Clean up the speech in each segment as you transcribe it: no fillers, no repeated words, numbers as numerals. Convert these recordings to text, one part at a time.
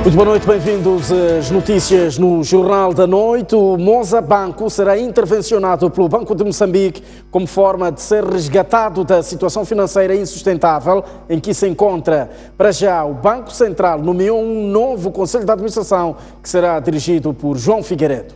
Muito boa noite, bem-vindos às notícias no Jornal da Noite. O Moza Banco será intervencionado pelo Banco de Moçambique como forma de ser resgatado da situação financeira insustentável em que se encontra. Para já, o Banco Central nomeou um novo Conselho de Administração que será dirigido por João Figueiredo.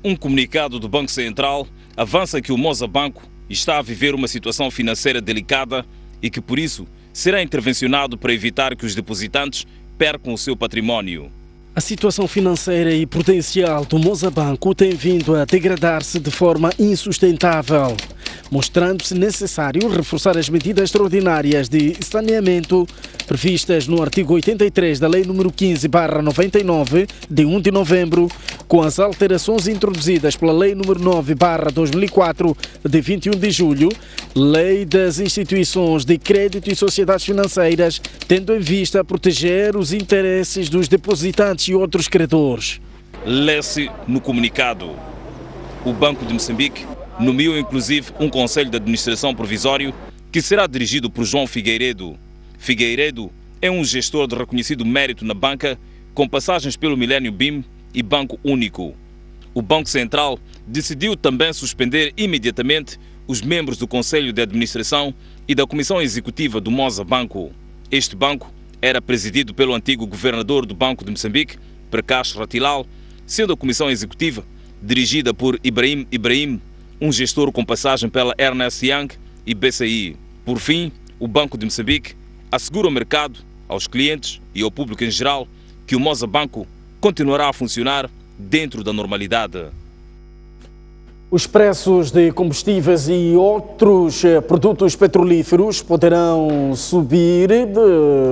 Um comunicado do Banco Central avança que o Moza Banco está a viver uma situação financeira delicada e que, por isso, será intervencionado para evitar que os depositantes percam o seu património. A situação financeira e prudencial do Moza Banco tem vindo a degradar-se de forma insustentável, mostrando-se necessário reforçar as medidas extraordinárias de saneamento previstas no artigo 83 da Lei nº 15/99, de 1 de novembro, com as alterações introduzidas pela Lei nº 9/2004, de 21 de julho, Lei das Instituições de Crédito e Sociedades Financeiras, tendo em vista proteger os interesses dos depositantes e outros credores. Lê-se no comunicado. O Banco de Moçambique nomeou inclusive um Conselho de Administração Provisório que será dirigido por João Figueiredo. Figueiredo é um gestor de reconhecido mérito na banca, com passagens pelo Milênio BIM e Banco Único. O Banco Central decidiu também suspender imediatamente os membros do Conselho de Administração e da Comissão Executiva do Moza Banco. Este banco era presidido pelo antigo governador do Banco de Moçambique, Prakash Ratilal, sendo a Comissão Executiva dirigida por Ibrahim, um gestor com passagem pela Ernest Young e BCI. Por fim, o Banco de Moçambique assegura ao mercado, aos clientes e ao público em geral que o Moza Banco continuará a funcionar dentro da normalidade. Os preços de combustíveis e outros produtos petrolíferos poderão subir,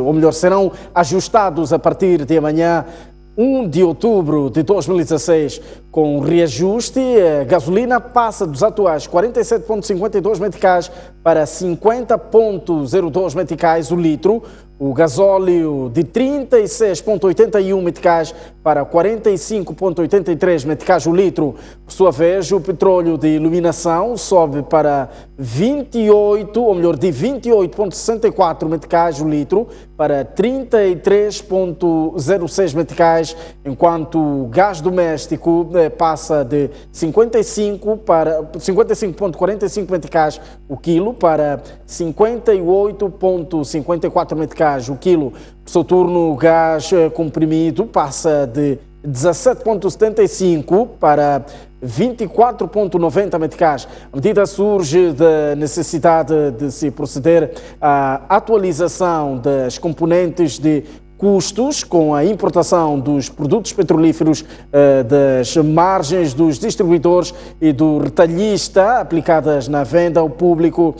ou melhor, serão ajustados a partir de amanhã, 1 de outubro de 2016, com reajuste. A gasolina passa dos atuais 47,52 meticais para 50,02 meticais o litro. O gasóleo de 36,81 meticais para 45,83 meticais o litro. Por sua vez, o petróleo de iluminação sobe para de 28,64 meticais o litro para 33,06 meticais, enquanto o gás doméstico passa de 55,45 meticais o quilo para 58,54 meticais o quilo. Por seu turno, o gás comprimido passa de 17,75 para 24,90 meticais. A medida surge da necessidade de se proceder à atualização das componentes de custos com a importação dos produtos petrolíferos, das margens dos distribuidores e do retalhista aplicadas na venda ao público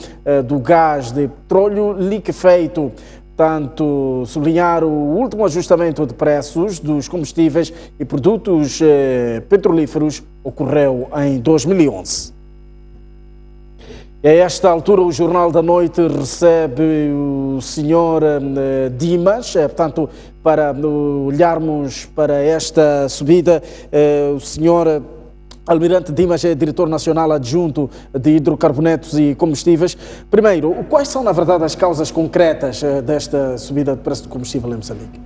do gás de petróleo liquefeito. Tanto sublinhar o último ajustamento de preços dos combustíveis e produtos petrolíferos ocorreu em 2011. E a esta altura o Jornal da Noite recebe o Sr. Dimas, portanto, para olharmos para esta subida, o Sr. Almirante Dimas é diretor nacional adjunto de hidrocarbonetos e combustíveis. Primeiro, quais são, na verdade, as causas concretas desta subida de preço do combustível em Moçambique?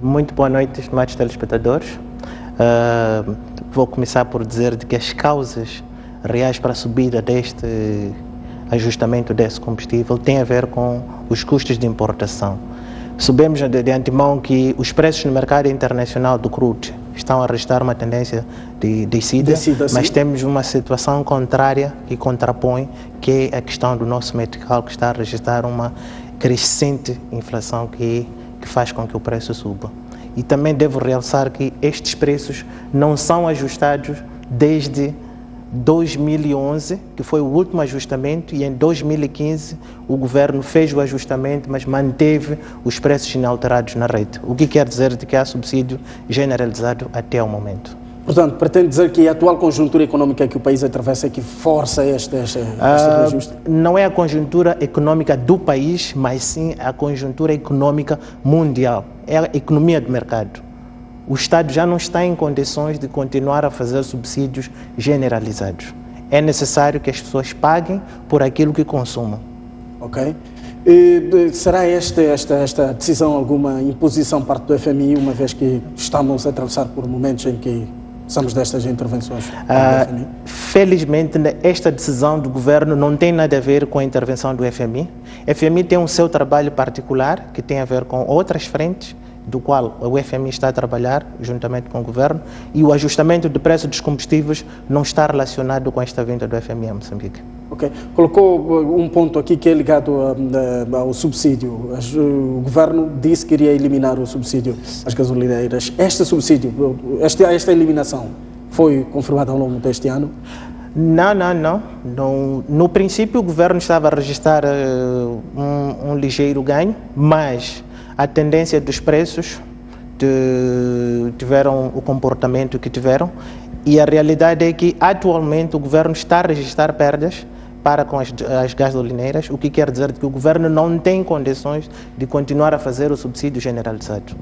Muito boa noite, estimados telespectadores. Vou começar por dizer que as causas reais para a subida deste ajustamento desse combustível têm a ver com os custos de importação. Sabemos de antemão que os preços no mercado internacional do crude estão a registrar uma tendência de descida, mas temos uma situação contrária que contrapõe, que é a questão do nosso metical, que está a registrar uma crescente inflação que faz com que o preço suba. E também devo realçar que estes preços não são ajustados desde 2011, que foi o último ajustamento, e em 2015 o governo fez o ajustamento, mas manteve os preços inalterados na rede. O que quer dizer de que há subsídio generalizado até ao momento. Portanto, pretende dizer que a atual conjuntura económica que o país atravessa é que força este reajuste? Não é a conjuntura económica do país, mas sim a conjuntura económica mundial. É a economia de mercado. O Estado já não está em condições de continuar a fazer subsídios generalizados. É necessário que as pessoas paguem por aquilo que consumam. Ok. Será esta decisão alguma imposição parte do FMI, uma vez que estamos a atravessar por momentos em que precisamos destas intervenções do FMI? Felizmente, esta decisão do governo não tem nada a ver com a intervenção do FMI. O FMI tem um seu trabalho particular, que tem a ver com outras frentes, do qual o FMI está a trabalhar juntamente com o governo, e o ajustamento de preço dos combustíveis não está relacionado com esta vinda do FMI a Moçambique. Ok. Colocou um ponto aqui que é ligado ao subsídio. O governo disse que iria eliminar o subsídio às gasolineiras. Este subsídio, esta eliminação, foi confirmada ao longo deste ano? Não. No princípio, o governo estava a registrar um ligeiro ganho, mas a tendência dos preços tiveram o comportamento que tiveram, e a realidade é que atualmente o governo está a registrar perdas para com as gasolineiras, o que quer dizer que o governo não tem condições de continuar a fazer o subsídio generalizado.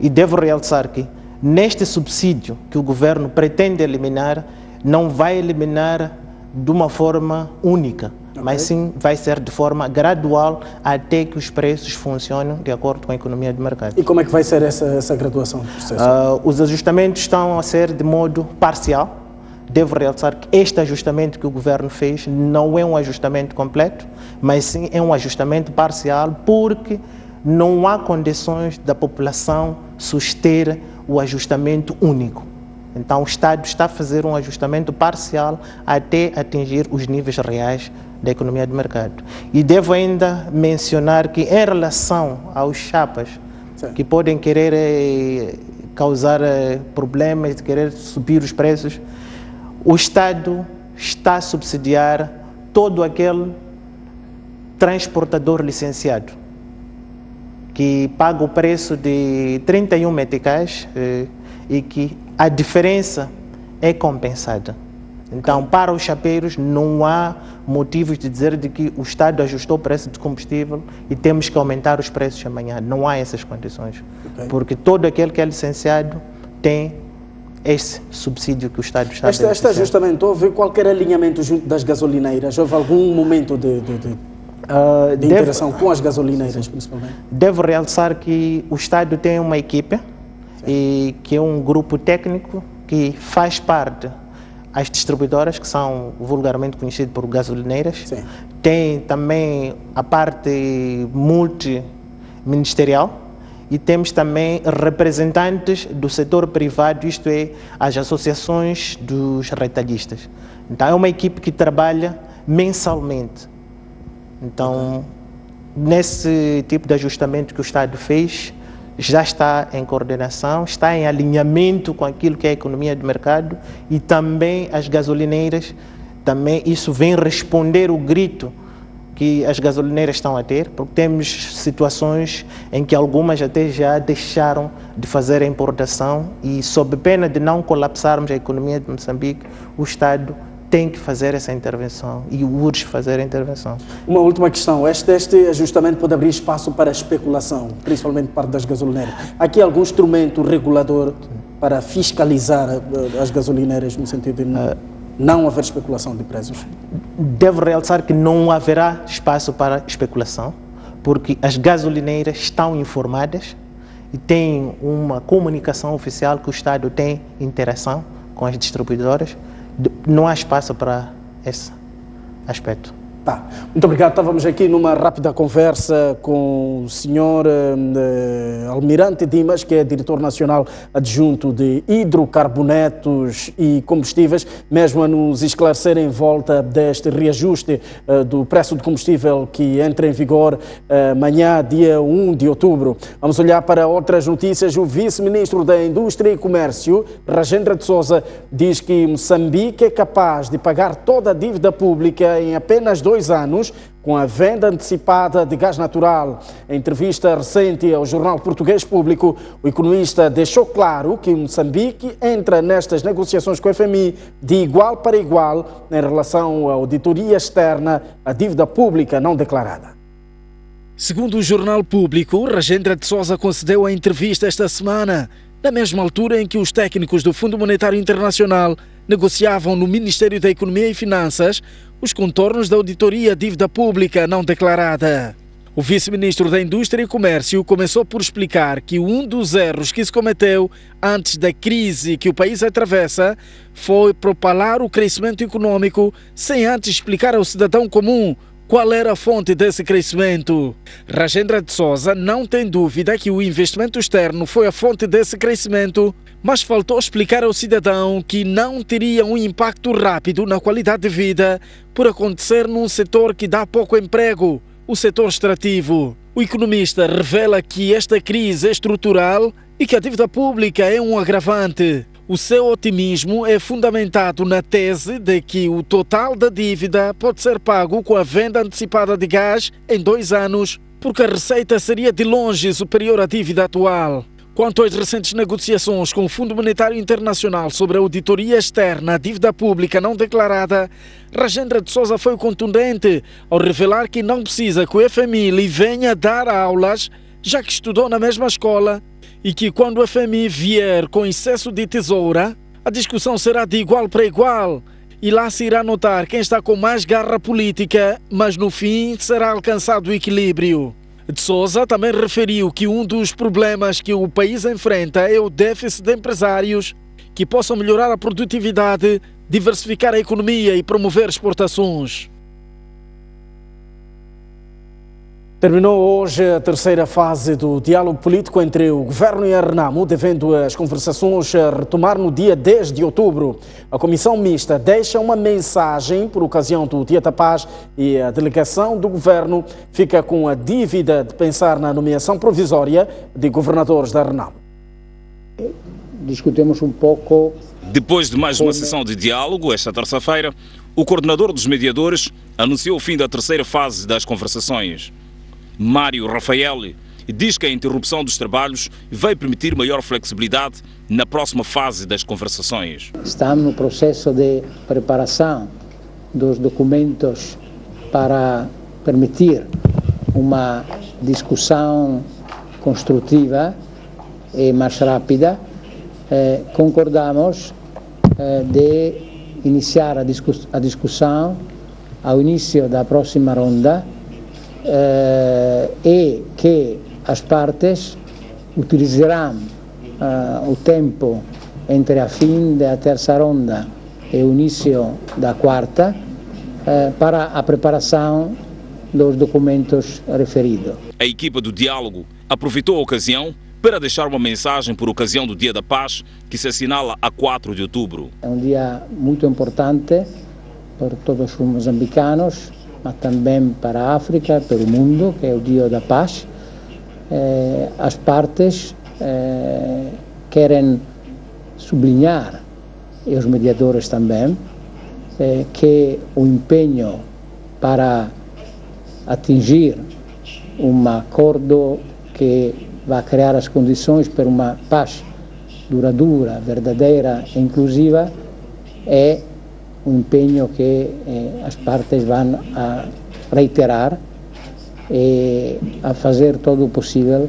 E devo realçar que neste subsídio que o governo pretende eliminar, não vai eliminar de uma forma única, mas sim vai ser de forma gradual até que os preços funcionem de acordo com a economia de mercado. E como é que vai ser essa graduação do processo? Os ajustamentos estão a ser de modo parcial. Devo realçar que este ajustamento que o governo fez não é um ajustamento completo, mas sim é um ajustamento parcial, porque não há condições da população suster o ajustamento único. Então o Estado está a fazer um ajustamento parcial até atingir os níveis reais da economia de mercado. E devo ainda mencionar que, em relação aos chapas, que podem querer causar problemas, de querer subir os preços, o Estado está a subsidiar todo aquele transportador licenciado que paga o preço de 31 meticais e que a diferença é compensada. Então, para os chapeiros, não há motivos de dizer de que o Estado ajustou o preço de combustível e temos que aumentar os preços amanhã. Não há essas condições. Porque todo aquele que é licenciado tem esse subsídio que o Estado está a beneficiar. Este ajustamento, houve qualquer alinhamento junto das gasolineiras? Houve algum momento de interação com as gasolineiras, principalmente? Devo realçar que o Estado tem uma equipe, e que é um grupo técnico que faz parte as distribuidoras, que são vulgarmente conhecidas por gasolineiras. Sim. Tem também a parte multiministerial e temos também representantes do setor privado, isto é, as associações dos retalhistas. Então é uma equipe que trabalha mensalmente. Então, nesse tipo de ajustamento que o Estado fez, já está em coordenação, está em alinhamento com aquilo que é a economia de mercado, e também as gasolineiras, também isso vem responder o grito que as gasolineiras estão a ter, porque temos situações em que algumas até já deixaram de fazer a importação, e sob pena de não colapsarmos a economia de Moçambique, o Estado tem que fazer essa intervenção e urge fazer a intervenção. Uma última questão, este ajustamento pode abrir espaço para a especulação, principalmente parte das gasolineiras. Há aqui algum instrumento regulador para fiscalizar as gasolineiras, no sentido de não haver especulação de preços? Devo realçar que não haverá espaço para especulação, porque as gasolineiras estão informadas e têm uma comunicação oficial que o Estado tem interação com as distribuidoras. Não há espaço para esse aspecto. Tá. Muito obrigado. Estávamos aqui numa rápida conversa com o senhor Almirante Dimas, que é diretor nacional adjunto de hidrocarbonetos e combustíveis, mesmo a nos esclarecer em volta deste reajuste do preço do combustível que entra em vigor amanhã, dia 1 de outubro. Vamos olhar para outras notícias. O vice-ministro da Indústria e Comércio, Rajendra de Sousa, diz que Moçambique é capaz de pagar toda a dívida pública em apenas 2 anos, com a venda antecipada de gás natural. Em entrevista recente ao jornal português Público, o economista deixou claro que Moçambique entra nestas negociações com o FMI de igual para igual em relação à auditoria externa à dívida pública não declarada. Segundo o jornal Público, Rajendra de Sousa concedeu a entrevista esta semana, na mesma altura em que os técnicos do Fundo Monetário Internacional negociavam no Ministério da Economia e Finanças os contornos da auditoria dívida pública não declarada. O vice-ministro da Indústria e Comércio começou por explicar que um dos erros que se cometeu antes da crise que o país atravessa foi propalar o crescimento econômico sem antes explicar ao cidadão comum qual era a fonte desse crescimento. Rajendra de Souza não tem dúvida que o investimento externo foi a fonte desse crescimento, mas faltou explicar ao cidadão que não teria um impacto rápido na qualidade de vida por acontecer num setor que dá pouco emprego, o setor extrativo. O economista revela que esta crise é estrutural e que a dívida pública é um agravante. O seu otimismo é fundamentado na tese de que o total da dívida pode ser pago com a venda antecipada de gás em 2 anos, porque a receita seria de longe superior à dívida atual. Quanto às recentes negociações com o Fundo Monetário Internacional sobre a auditoria externa à dívida pública não declarada, Rajendra de Souza foi contundente ao revelar que não precisa que o FMI lhe venha dar aulas, já que estudou na mesma escola, e que quando o FMI vier com excesso de tesoura, a discussão será de igual para igual e lá se irá notar quem está com mais garra política, mas no fim será alcançado o equilíbrio. De Souza também referiu que um dos problemas que o país enfrenta é o déficit de empresários que possam melhorar a produtividade, diversificar a economia e promover exportações. Terminou hoje a terceira fase do diálogo político entre o Governo e a Renamo, devendo as conversações retomar no dia 10 de outubro. A Comissão Mista deixa uma mensagem por ocasião do Dia da Paz e a delegação do Governo fica com a dívida de pensar na nomeação provisória de governadores da Renamo. Discutimos um pouco... Depois de mais uma sessão de diálogo, esta terça-feira, o coordenador dos mediadores anunciou o fim da terceira fase das conversações. Mário Rafael diz que a interrupção dos trabalhos vai permitir maior flexibilidade na próxima fase das conversações. Estamos no processo de preparação dos documentos para permitir uma discussão construtiva e mais rápida. Concordamos de iniciar a discussão ao início da próxima ronda e que as partes utilizarão o tempo entre a fim da terceira ronda e o início da quarta para a preparação dos documentos referidos. A equipa do diálogo aproveitou a ocasião para deixar uma mensagem por ocasião do Dia da Paz, que se assinala a 4 de outubro. É um dia muito importante para todos os moçambicanos, mas também para a África, para o mundo, que é o Dia da Paz. As partes querem sublinhar, e os mediadores também, que o empenho para atingir um acordo que vai criar as condições para uma paz duradoura, verdadeira e inclusiva é um empenho que as partes vão a reiterar e a fazer todo o possível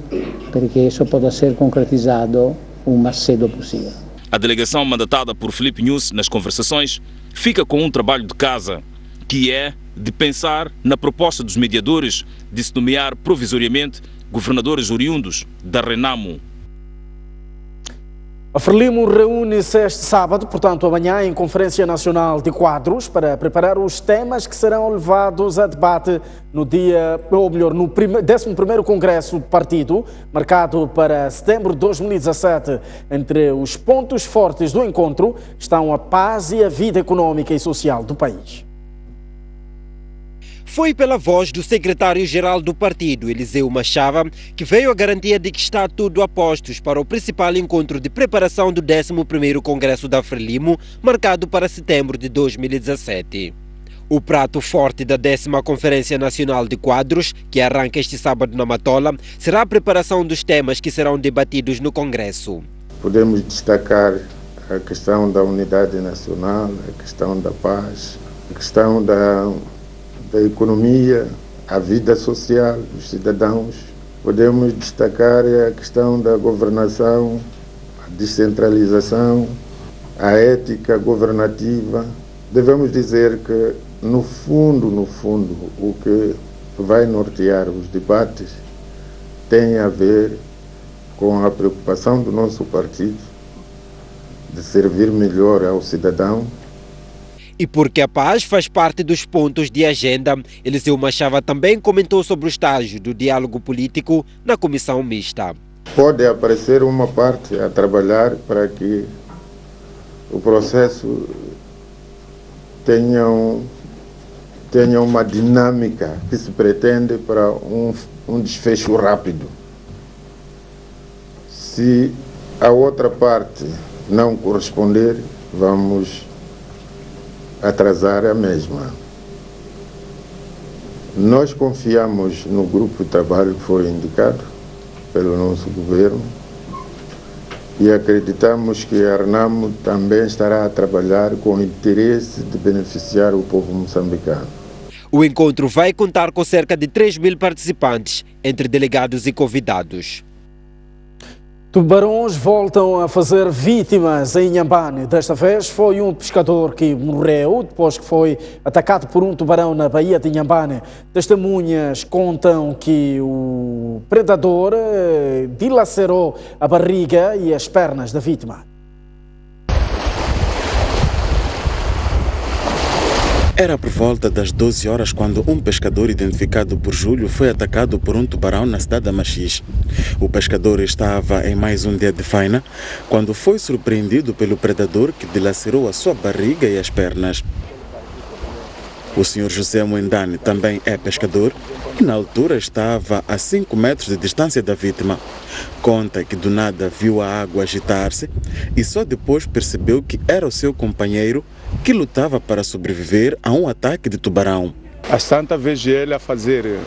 para que isso possa ser concretizado o mais cedo possível. A delegação mandatada por Filipe Nunes nas conversações fica com um trabalho de casa, que é de pensar na proposta dos mediadores de se nomear provisoriamente governadores oriundos da Renamo. A Frelimo reúne-se este sábado, portanto amanhã, em Conferência Nacional de Quadros, para preparar os temas que serão levados a debate no dia, ou melhor, no 11º Congresso do Partido, marcado para setembro de 2017. Entre os pontos fortes do encontro estão a paz e a vida econômica e social do país. Foi pela voz do secretário-geral do partido, Eliseu Machava, que veio a garantia de que está tudo a postos para o principal encontro de preparação do 11º Congresso da Frelimo, marcado para setembro de 2017. O prato forte da 10ª Conferência Nacional de Quadros, que arranca este sábado na Matola, será a preparação dos temas que serão debatidos no Congresso. Podemos destacar a questão da unidade nacional, a questão da paz, a questão da economia, a vida social dos cidadãos. Podemos destacar a questão da governação, a descentralização, a ética governativa. Devemos dizer que, no fundo, o que vai nortear os debates tem a ver com a preocupação do nosso partido de servir melhor ao cidadão. E porque a paz faz parte dos pontos de agenda, Eliseu Machava também comentou sobre o estágio do diálogo político na comissão mista. Pode aparecer uma parte a trabalhar para que o processo tenha uma dinâmica que se pretende para um desfecho rápido. Se a outra parte não corresponder, vamos atrasar a mesma. Nós confiamos no grupo de trabalho que foi indicado pelo nosso governo e acreditamos que a RENAMO também estará a trabalhar com o interesse de beneficiar o povo moçambicano. O encontro vai contar com cerca de 3.000 participantes, entre delegados e convidados. Tubarões voltam a fazer vítimas em Inhambane. Desta vez foi um pescador que morreu depois que foi atacado por um tubarão na Baía de Inhambane. Testemunhas contam que o predador dilacerou a barriga e as pernas da vítima. Era por volta das 12 horas quando um pescador identificado por Júlio foi atacado por um tubarão na cidade de Machis. O pescador estava em mais um dia de faina quando foi surpreendido pelo predador que dilacerou a sua barriga e as pernas. O senhor José Moendane também é pescador e na altura estava a 5 metros de distância da vítima. Conta que do nada viu a água agitar-se e só depois percebeu que era o seu companheiro que lutava para sobreviver a um ataque de tubarão. Às tantas vejo ele a fazer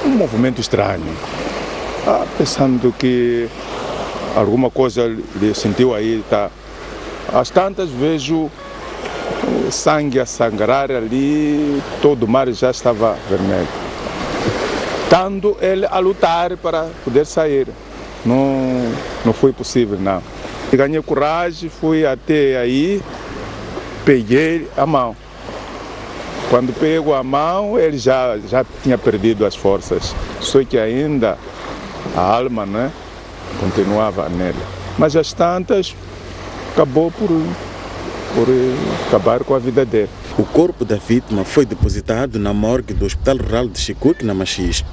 um movimento estranho, pensando que alguma coisa ele sentiu aí. Tá. Às tantas vejo sangue a sangrar ali, todo o mar já estava vermelho. Tanto ele a lutar para poder sair, não foi possível não. Ganhei coragem, fui até aí, peguei a mão. Quando pego a mão, ele já tinha perdido as forças. Só que ainda a alma, né, continuava nele. Mas às tantas, acabou por acabar com a vida dele. O corpo da vítima foi depositado na morgue do Hospital Rural de Chicuque, na Machis.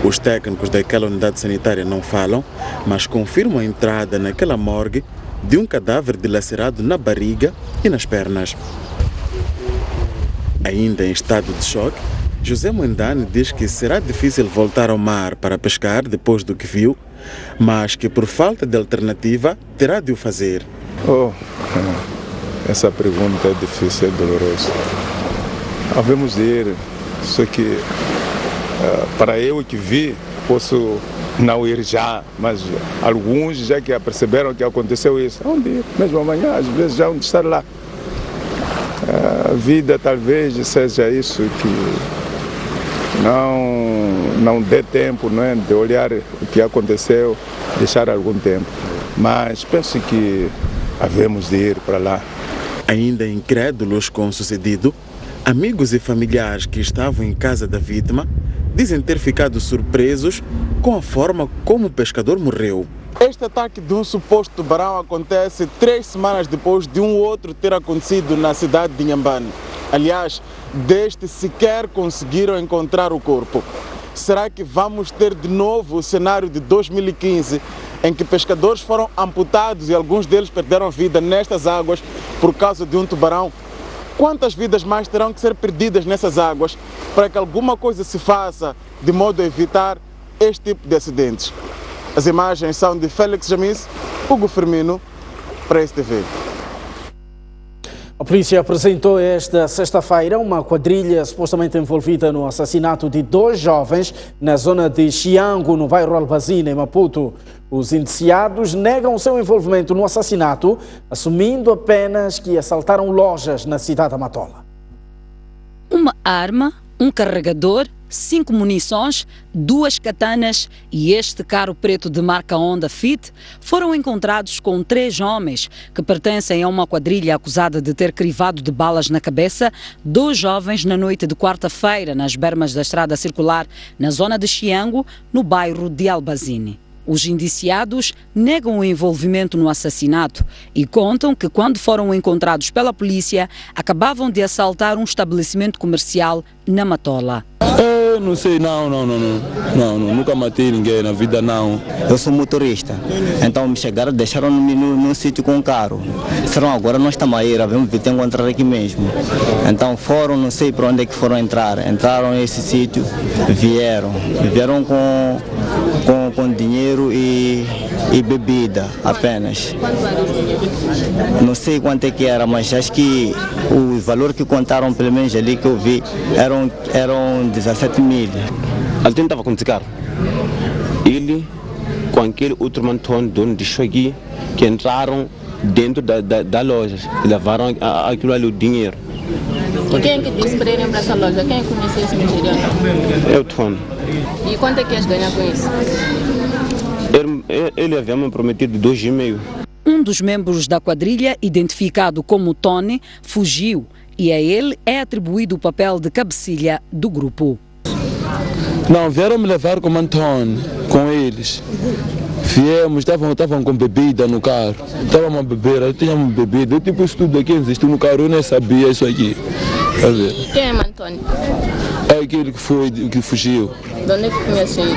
Os técnicos daquela unidade sanitária não falam, mas confirmam a entrada naquela morgue de um cadáver dilacerado na barriga e nas pernas. Ainda em estado de choque, José Moendane diz que será difícil voltar ao mar para pescar depois do que viu, mas que por falta de alternativa terá de o fazer. Essa pergunta é difícil, é dolorosa. Havemos de ir, só que para eu que vi, posso não ir já, mas alguns já que perceberam que aconteceu isso, onde ir? Mesmo amanhã, às vezes já onde estar lá. A vida talvez seja isso que não dê tempo, não é, de olhar o que aconteceu, deixar algum tempo. Mas penso que havemos de ir para lá. Ainda incrédulos com o sucedido, amigos e familiares que estavam em casa da vítima dizem ter ficado surpresos com a forma como o pescador morreu. Este ataque de um suposto tubarão acontece 3 semanas depois de um outro ter acontecido na cidade de Inhambane. Aliás, deste sequer conseguiram encontrar o corpo. Será que vamos ter de novo o cenário de 2015, em que pescadores foram amputados e alguns deles perderam vida nestas águas por causa de um tubarão? Quantas vidas mais terão que ser perdidas nessas águas para que alguma coisa se faça de modo a evitar este tipo de acidentes? As imagens são de Félix Jamis, Hugo Firmino, para a STV. A polícia apresentou esta sexta-feira uma quadrilha supostamente envolvida no assassinato de 2 jovens na zona de Xiango, no bairro Albazina, em Maputo. Os indiciados negam seu envolvimento no assassinato, assumindo apenas que assaltaram lojas na cidade de Matola. Uma arma, um carregador, 5 munições, 2 katanas e este carro preto de marca Honda Fit foram encontrados com 3 homens que pertencem a uma quadrilha acusada de ter crivado de balas na cabeça 2 jovens na noite de quarta-feira nas bermas da estrada circular na zona de Xiango, no bairro de Albazine. Os indiciados negam o envolvimento no assassinato e contam que, quando foram encontrados pela polícia, acabavam de assaltar um estabelecimento comercial na Matola. Eu não sei, não, nunca matei ninguém na vida, não. Eu sou motorista, então me chegaram, deixaram-me num sítio com um carro. Disseram, agora nós estamos aí, vamos te encontrar aqui mesmo. Então foram, não sei para onde é que foram entrar. Entraram nesse sítio, vieram com dinheiro e bebida apenas. Não sei quanto é que era, mas acho que o valor que contaram, pelo menos ali que eu vi, eram 17 mil. Ele estava com esse carro. Ele, com aquele outro mantão, dono de aqui, que entraram dentro da loja e levaram aquilo ali, o dinheiro. E quem é que disse para irem para essa loja? Quem conhece esse nigeriano? Eu, Tony. E quanto é que ias ganhar com isso? Ele havia me prometido 2,5. Um dos membros da quadrilha, identificado como Tony, fugiu e a ele é atribuído o papel de cabecilha do grupo. Não, vieram me levar com o Antônio, com eles. Viemos, estavam com bebida no carro. Estavam a beber, eu tinha bebida. Eu, tipo, isso tudo aqui existiu no carro, eu nem sabia isso aqui. E quem é Antônio? É aquele que fugiu. De onde é que conhece ele?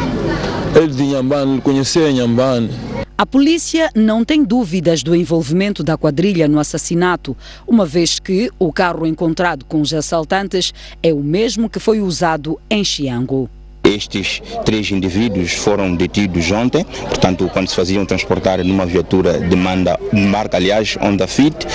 Ele de Inhambane, ele conhecia Inhambane. A polícia não tem dúvidas do envolvimento da quadrilha no assassinato, uma vez que o carro encontrado com os assaltantes é o mesmo que foi usado em Xiango. Estes 3 indivíduos foram detidos ontem, portanto, quando se faziam transportar numa viatura de marca, aliás, Honda Fit,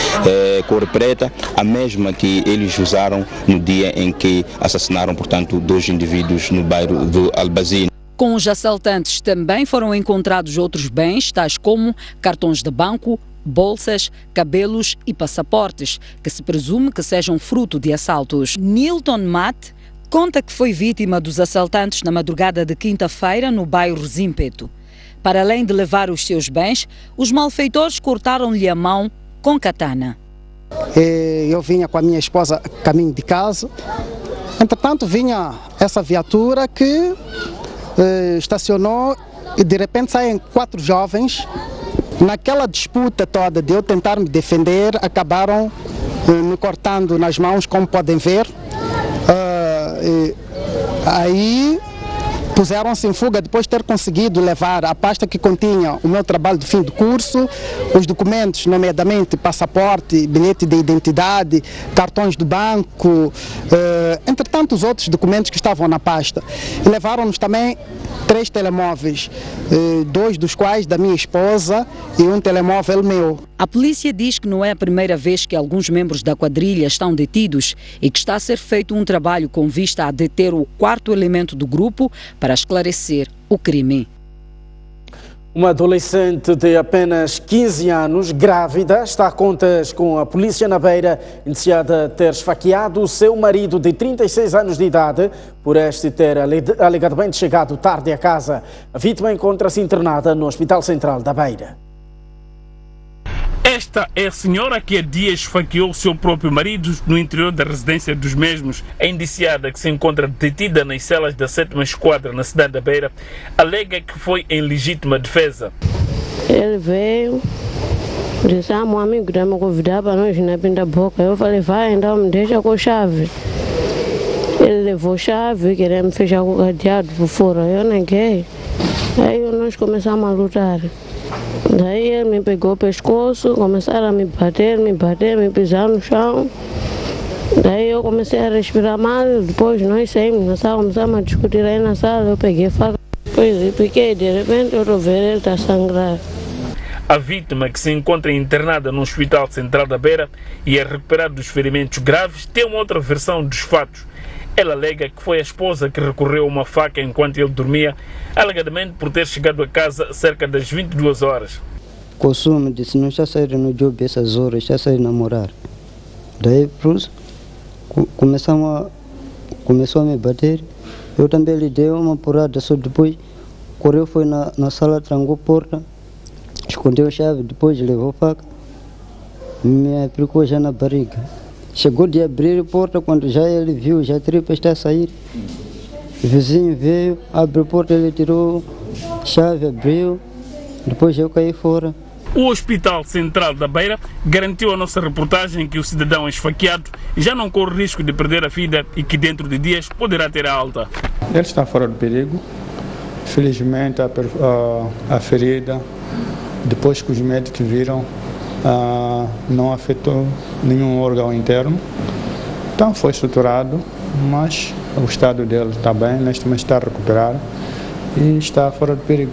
cor preta, a mesma que eles usaram no dia em que assassinaram, portanto, 2 indivíduos no bairro do Albazine. Com os assaltantes também foram encontrados outros bens, tais como cartões de banco, bolsas, cabelos e passaportes, que se presume que sejam fruto de assaltos. Nilton Matt conta que foi vítima dos assaltantes na madrugada de quinta-feira no bairro Zimpeto. Para além de levar os seus bens, os malfeitores cortaram-lhe a mão com katana. Eu vinha com a minha esposa a caminho de casa. Entretanto, vinha essa viatura que estacionou e de repente saem 4 jovens. Naquela disputa toda de eu tentar me defender, acabaram me cortando nas mãos, como podem ver. Aí puseram-se em fuga depois de ter conseguido levar a pasta que continha o meu trabalho de fim de curso, os documentos, nomeadamente passaporte, bilhete de identidade, cartões do banco, entretanto os outros documentos que estavam na pasta. E levaram-nos também 3 telemóveis, 2 dos quais da minha esposa e um telemóvel meu. A polícia diz que não é a primeira vez que alguns membros da quadrilha estão detidos e que está a ser feito um trabalho com vista a deter o 4º elemento do grupo para esclarecer o crime. Uma adolescente de apenas 15 anos, grávida, está a contas com a polícia na Beira, indiciada a ter esfaqueado o seu marido de 36 anos de idade, por este ter alegadamente chegado tarde a casa. A vítima encontra-se internada no Hospital Central da Beira. Esta é a senhora que há dias esfaqueou o seu próprio marido no interior da residência dos mesmos. A indiciada, que se encontra detida nas celas da 7ª Esquadra na cidade da Beira, alega que foi em legítima defesa. Ele veio, disse, um amigo dele me convidar para nós na Pinda Boca. Eu falei, vai, então me deixa com chave. Ele levou chave, queria me fechar com o cadeado por fora. Eu neguei. Aí nós começamos a lutar. Daí ele me pegou o pescoço, começaram a me bater, me pisar no chão. Daí eu comecei a respirar mal, depois nós saímos na sala, começamos a discutir aí na sala, eu peguei a faca, depois eu piquei, de repente eu tô vendo ele está sangrando. A vítima, que se encontra internada no Hospital Central da Beira e é recuperada dos ferimentos graves, tem uma outra versão dos fatos. Ela alega que foi a esposa que recorreu a uma faca enquanto ele dormia, alegadamente por ter chegado a casa cerca das 22 horas. Costume disse, não está saindo no job essas horas, está saindo namorar. Daí, começamos começou a me bater. Eu também lhe dei uma porrada, só depois correu, foi na sala, trancou a porta, escondeu a chave, depois levou a faca, me aplicou já na barriga. Chegou de abrir a porta, quando já ele viu, já a tripa está a sair. O vizinho veio, abriu a porta, ele tirou a chave, abriu, depois eu caí fora. O Hospital Central da Beira garantiu à nossa reportagem que o cidadão esfaqueado já não corre risco de perder a vida e que dentro de dias poderá ter a alta. Ele está fora do perigo. Felizmente a ferida, depois que os médicos viram, não afetou nenhum órgão interno. Então foi estruturado, mas o estado dele está bem, neste momento está a recuperar e está fora do perigo.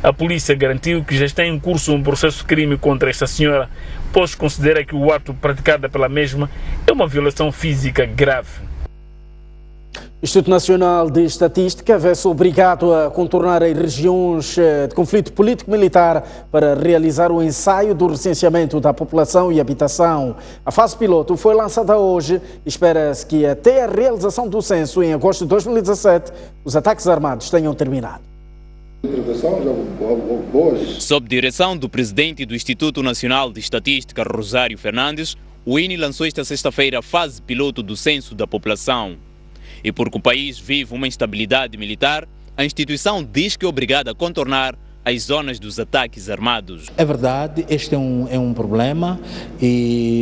A polícia garantiu que já está em curso um processo de crime contra esta senhora, pois considera que o ato praticado pela mesma é uma violação física grave. O Instituto Nacional de Estatística vê-se obrigado a contornar as regiões de conflito político-militar para realizar o ensaio do recenseamento da população e habitação. A fase piloto foi lançada hoje. Espera-se que até a realização do censo em agosto de 2017 os ataques armados tenham terminado. Sob direção do presidente do Instituto Nacional de Estatística, Rosário Fernandes, o INE lançou esta sexta-feira a fase piloto do censo da população. E porque o país vive uma instabilidade militar, a instituição diz que é obrigada a contornar as zonas dos ataques armados. É verdade, este é um problema,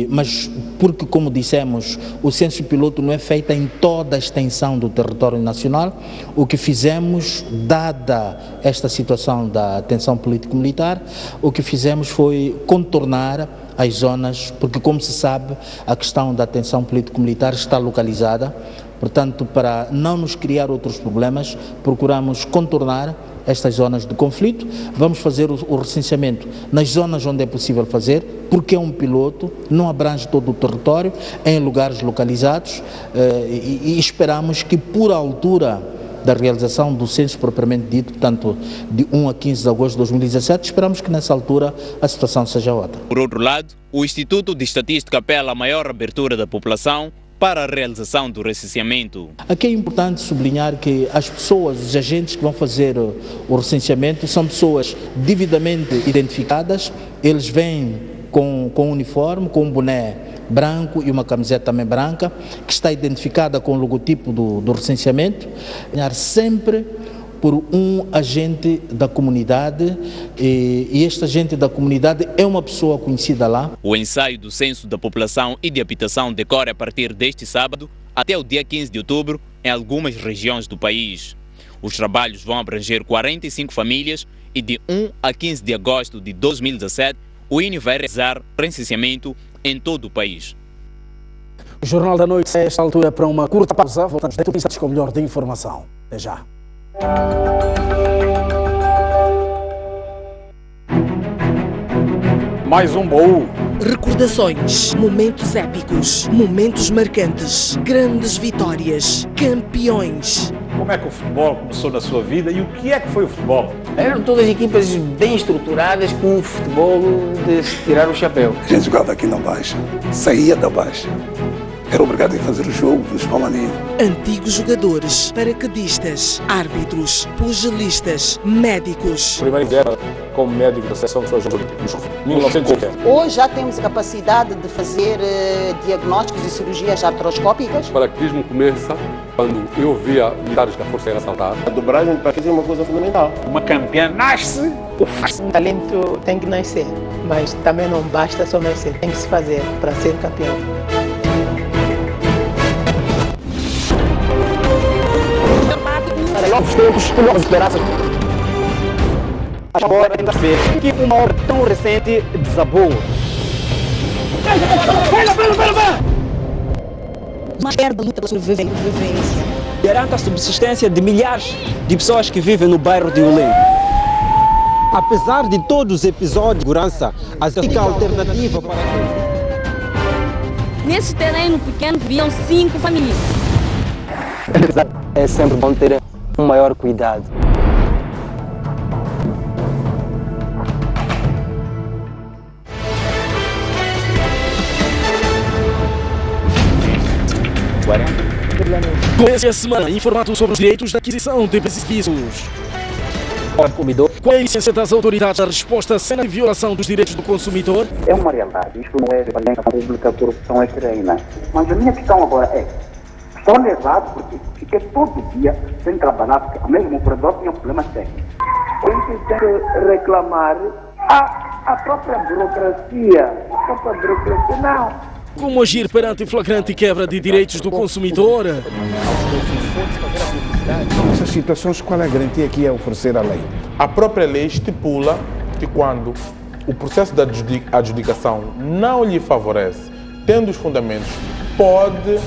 mas porque, como dissemos, o censo piloto não é feito em toda a extensão do território nacional, o que fizemos, dada esta situação da tensão político-militar, o que fizemos foi contornar as zonas, porque, como se sabe, a questão da tensão político-militar está localizada. Portanto, para não nos criar outros problemas, procuramos contornar estas zonas de conflito. Vamos fazer o recenseamento nas zonas onde é possível fazer, porque é um piloto, não abrange todo o território, em lugares localizados, e esperamos que, por altura da realização do censo propriamente dito, portanto, de 1 a 15 de agosto de 2017, esperamos que nessa altura a situação seja outra. Por outro lado, o Instituto de Estatística apela a maior abertura da população para a realização do recenseamento. Aqui é importante sublinhar que as pessoas, os agentes que vão fazer o recenseamento são pessoas devidamente identificadas, eles vêm com uniforme, com um boné branco e uma camiseta também branca, que está identificada com o logotipo do recenseamento, sempre por um agente da comunidade, e este agente da comunidade é uma pessoa conhecida lá. O ensaio do censo da população e de habitação decorre a partir deste sábado até o dia 15 de outubro em algumas regiões do país. Os trabalhos vão abranger 45 famílias e de 1 a 15 de agosto de 2017 o INE vai realizar recenseamento em todo o país. O Jornal da Noite é esta altura para uma curta pausa. Voltamos dentro de instantes com o melhor de informação. Até já. Mais um baú. Recordações, momentos épicos, momentos marcantes, grandes vitórias, campeões. Como é que o futebol começou na sua vida e o que é que foi o futebol? Eram todas equipas bem estruturadas com um futebol de se tirar o chapéu. A gente jogava aqui na Baixa, saía da Baixa. Era obrigado a fazer o jogo dos palmaninhos. Antigos jogadores, paraquedistas, árbitros, pugilistas, médicos. Primeiro guerra como médico da seleção dos Jogos Olímpicos, 1980. Hoje já temos a capacidade de fazer diagnósticos e cirurgias artroscópicas. O paraquedismo começa quando eu via militares da Força Aérea saltar. A dobragem do paraquedismo é uma coisa fundamental. Uma campeã nasce. Um talento tem que nascer, mas também não basta só nascer, tem que se fazer para ser campeão. Novos tempos e novas esperanças. Agora ainda se vê que uma obra tão recente desabou. Mas perde a luta pela sobrevivência. Garanta a subsistência de milhares de pessoas que vivem no bairro de Ulém. Apesar de todos os episódios de segurança, a única alternativa para nesse terreno pequeno viviam 5 famílias. É sempre bom ter um maior cuidado. Comece a semana informado sobre os direitos de aquisição de serviços. Qual é a licença das autoridades? A resposta cena de violação dos direitos do consumidor? É uma realidade. Isto não é violência pública, a corrupção é treina. Mas a minha questão agora é, estou levado porque fiquei todo dia sem trabalhar, porque mesmo o operador tinha problemas técnicos. Tem que reclamar a própria burocracia. Não. Como agir perante flagrante quebra de direitos do consumidor? Nessas situações, qual é a garantia que é oferecer a lei? A própria lei estipula que quando o processo de adjudicação não lhe favorece, tendo os fundamentos, pode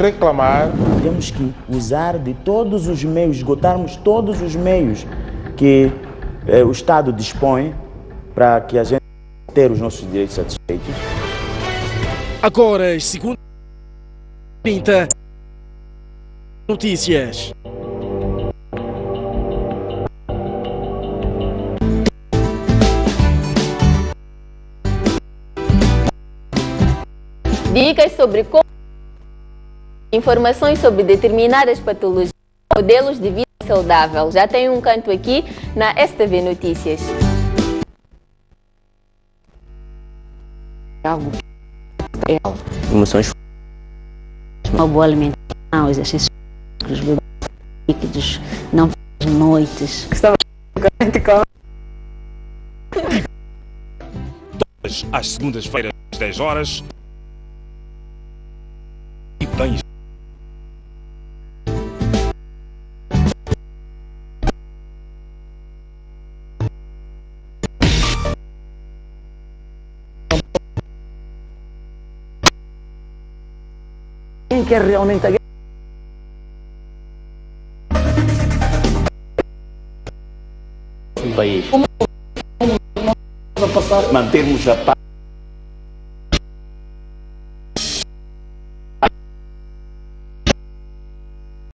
reclamar. Temos que usar de todos os meios, esgotarmos todos os meios que o Estado dispõe para que a gente tenha os nossos direitos satisfeitos. Agora, segundo 30 notícias. Dicas sobre como informações sobre determinadas patologias, modelos de vida saudável. Já tem um canto aqui na STV Notícias. Algo emoções, uma boa alimentação, exercícios líquidos, não faz noites. Todas às segundas-feiras, às 10 horas. E bem. Quem quer realmente a guerra? Um país. Mantermos a paz.